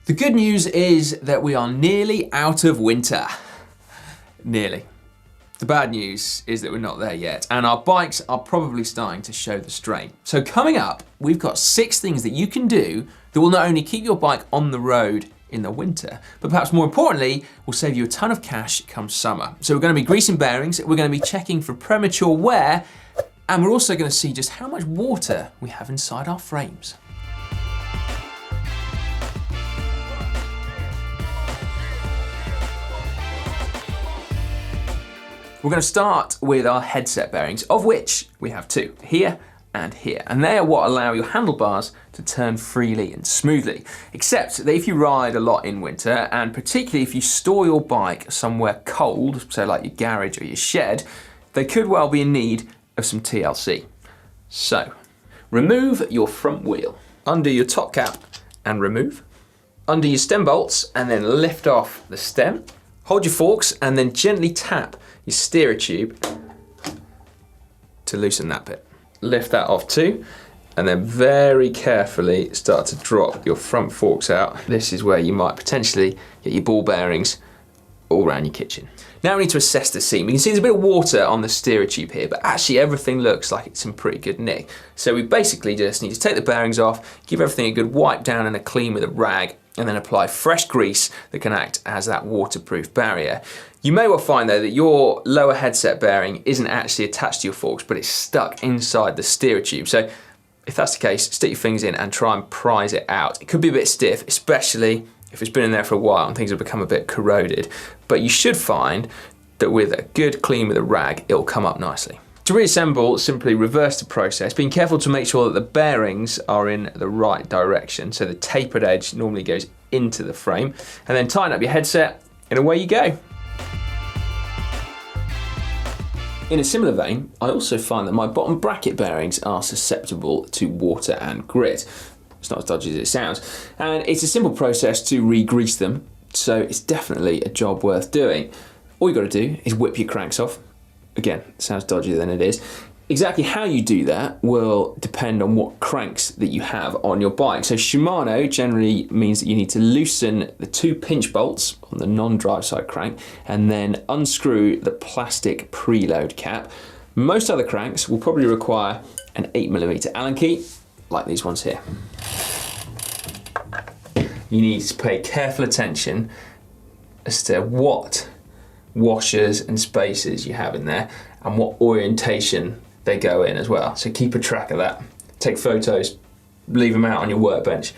The good news is that we are nearly out of winter. Nearly. The bad news is that we're not there yet, and our bikes are probably starting to show the strain. So coming up, we've got 6 things that you can do that will not only keep your bike on the road in the winter, but perhaps more importantly, will save you a ton of cash come summer. So we're going to be greasing bearings, we're going to be checking for premature wear, and we're also going to see just how much water we have inside our frames. We're going to start with our headset bearings, of which we have 2, here and here. And they are what allow your handlebars to turn freely and smoothly. Except that if you ride a lot in winter, and particularly if you store your bike somewhere cold, so like your garage or your shed, they could well be in need of some TLC. So, remove your front wheel. Undo your top cap and remove. Undo your stem bolts and then lift off the stem. Hold your forks and then gently tap your steerer tube to loosen that bit. Lift that off too, and then very carefully start to drop your front forks out. This is where you might potentially get your ball bearings all around your kitchen. Now we need to assess the seam. You can see there's a bit of water on the steerer tube here, but actually everything looks like it's in pretty good nick. So we basically just need to take the bearings off, give everything a good wipe down and a clean with a rag, and then apply fresh grease that can act as that waterproof barrier. You may well find though that your lower headset bearing isn't actually attached to your forks, but it's stuck inside the steerer tube. So if that's the case, stick your fingers in and try and prise it out. It could be a bit stiff, especially if it's been in there for a while and things have become a bit corroded. But you should find that with a good clean with a rag, it'll come up nicely. To reassemble, simply reverse the process, being careful to make sure that the bearings are in the right direction. So the tapered edge normally goes into the frame, and then tighten up your headset and away you go. In a similar vein, I also find that my bottom bracket bearings are susceptible to water and grit. It's not as dodgy as it sounds. And it's a simple process to re-grease them, so it's definitely a job worth doing. All you got to do is whip your cranks off. Again, it sounds dodgier than it is. Exactly how you do that will depend on what cranks that you have on your bike. So Shimano generally means that you need to loosen the 2 pinch bolts on the non-drive side crank and then unscrew the plastic preload cap. Most other cranks will probably require an 8mm Allen key, like these ones here. You need to pay careful attention as to what washers and spacers you have in there and what orientation they go in as well. So keep a track of that. Take photos, leave them out on your workbench.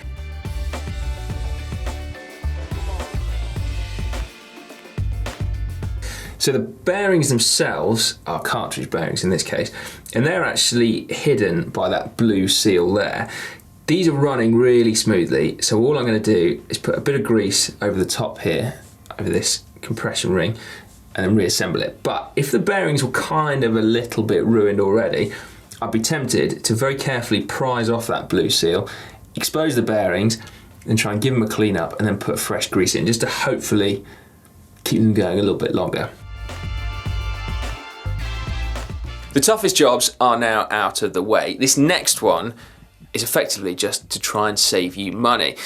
So the bearings themselves are cartridge bearings in this case, and they're actually hidden by that blue seal there. These are running really smoothly, so all I'm going to do is put a bit of grease over the top here, over this compression ring, and then reassemble it. But if the bearings were kind of a little bit ruined already, I'd be tempted to very carefully prise off that blue seal, expose the bearings, and try and give them a clean up, and then put fresh grease in, just to hopefully keep them going a little bit longer. The toughest jobs are now out of the way. This next one is effectively just to try and save you money.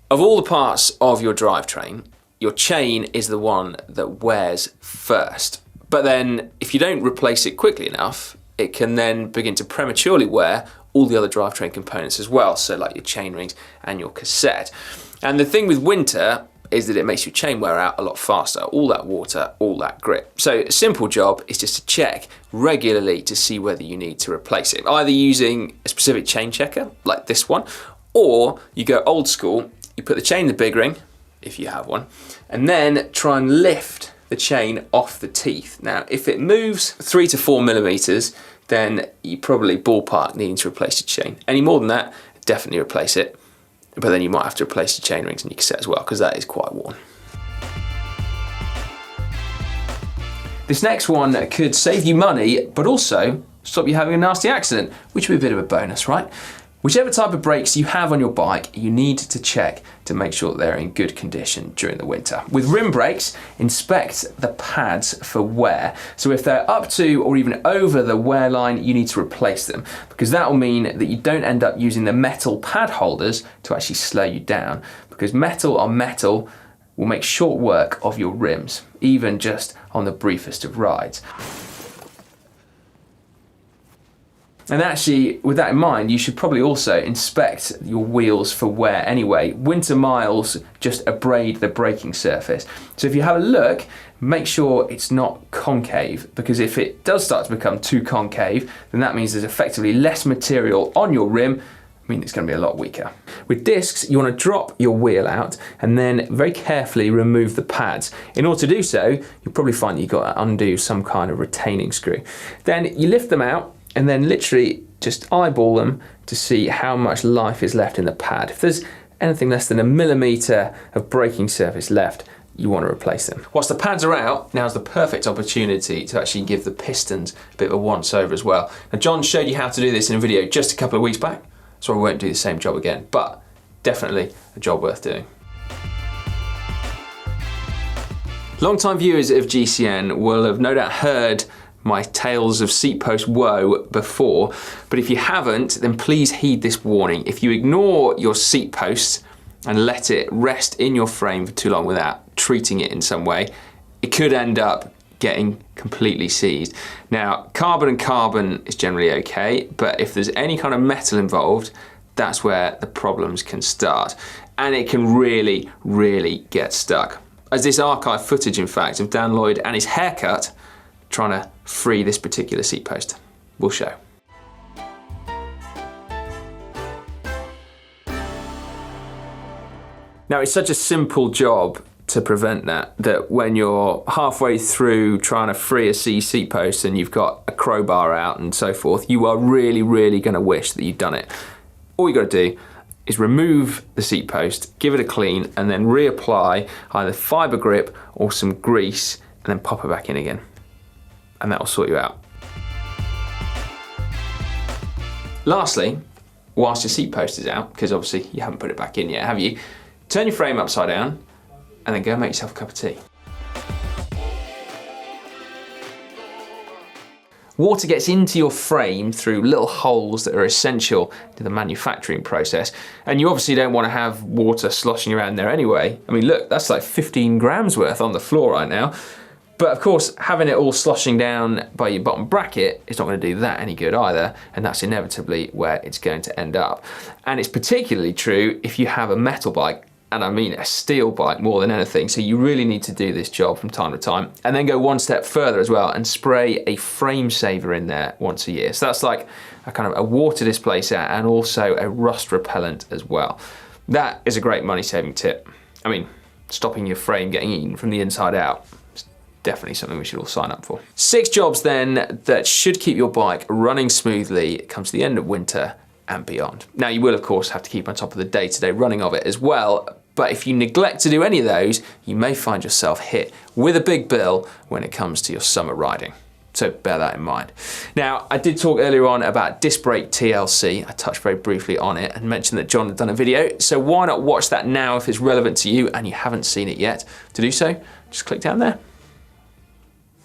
Of all the parts of your drivetrain, your chain is the one that wears first. But then if you don't replace it quickly enough, it can then begin to prematurely wear all the other drivetrain components as well, so like your chain rings and your cassette. And the thing with winter is that it makes your chain wear out a lot faster, all that water, all that grit. So a simple job is just to check regularly to see whether you need to replace it, either using a specific chain checker like this one, or you go old school, you put the chain in the big ring, if you have one, and then try and lift the chain off the teeth. Now, if it moves 3 to 4mm, then you probably ballpark needing to replace your chain. Any more than that, definitely replace it. But then you might have to replace your chain rings and your cassette as well, because that is quite worn. This next one could save you money, but also stop you having a nasty accident, which would be a bit of a bonus, right? Whichever type of brakes you have on your bike, you need to check to make sure that they're in good condition during the winter. With rim brakes, inspect the pads for wear. So if they're up to or even over the wear line, you need to replace them, because that will mean that you don't end up using the metal pad holders to actually slow you down, because metal on metal will make short work of your rims, even just on the briefest of rides. And actually, with that in mind, you should probably also inspect your wheels for wear anyway. Winter miles just abrade the braking surface. So if you have a look, make sure it's not concave, because if it does start to become too concave, then that means there's effectively less material on your rim. I mean, it's going to be a lot weaker. With discs, you want to drop your wheel out and then very carefully remove the pads. In order to do so, you'll probably find that you've got to undo some kind of retaining screw. Then you lift them out and then literally just eyeball them to see how much life is left in the pad. If there's anything less than 1 millimetre of braking surface left, you want to replace them. Whilst the pads are out, now's the perfect opportunity to actually give the pistons a bit of a once over as well. Now, John showed you how to do this in a video just a couple of weeks back, so I won't do the same job again, but definitely a job worth doing. Long-time viewers of GCN will have no doubt heard my tales of seat post woe before, but if you haven't, then please heed this warning. If you ignore your seat post and let it rest in your frame for too long without treating it in some way, it could end up getting completely seized. Now, carbon and carbon is generally okay, but if there's any kind of metal involved, that's where the problems can start. And it can really, really get stuck. As this archive footage, in fact, of Dan Lloyd and his haircut trying to free this particular seat post will show. Now, it's such a simple job to prevent that when you're halfway through trying to free a seat post and you've got a crowbar out and so forth, you are really, really going to wish that you'd done it. All you got to do is remove the seat post, give it a clean, and then reapply either fibre grip or some grease, and then pop it back in again. And that will sort you out. Lastly, whilst your seat post is out, because obviously you haven't put it back in yet, have you? Turn your frame upside down and then go make yourself a cup of tea. Water gets into your frame through little holes that are essential to the manufacturing process, and you obviously don't want to have water sloshing around there anyway. I mean, look, that's like 15 grams worth on the floor right now. But of course, having it all sloshing down by your bottom bracket is not going to do that any good either, and that's inevitably where it's going to end up. And it's particularly true if you have a metal bike, and I mean a steel bike more than anything, so you really need to do this job from time to time. And then go one step further as well and spray a frame saver in there once a year. So that's like a kind of a water displacer and also a rust repellent as well. That is a great money-saving tip. I mean, stopping your frame getting eaten from the inside out. Definitely something we should all sign up for. 6 jobs then that should keep your bike running smoothly come to the end of winter and beyond. Now, you will of course have to keep on top of the day-to-day running of it as well, but if you neglect to do any of those, you may find yourself hit with a big bill when it comes to your summer riding. So bear that in mind. Now, I did talk earlier on about disc brake TLC. I touched very briefly on it and mentioned that John had done a video, so why not watch that now if it's relevant to you and you haven't seen it yet. To do so, just click down there.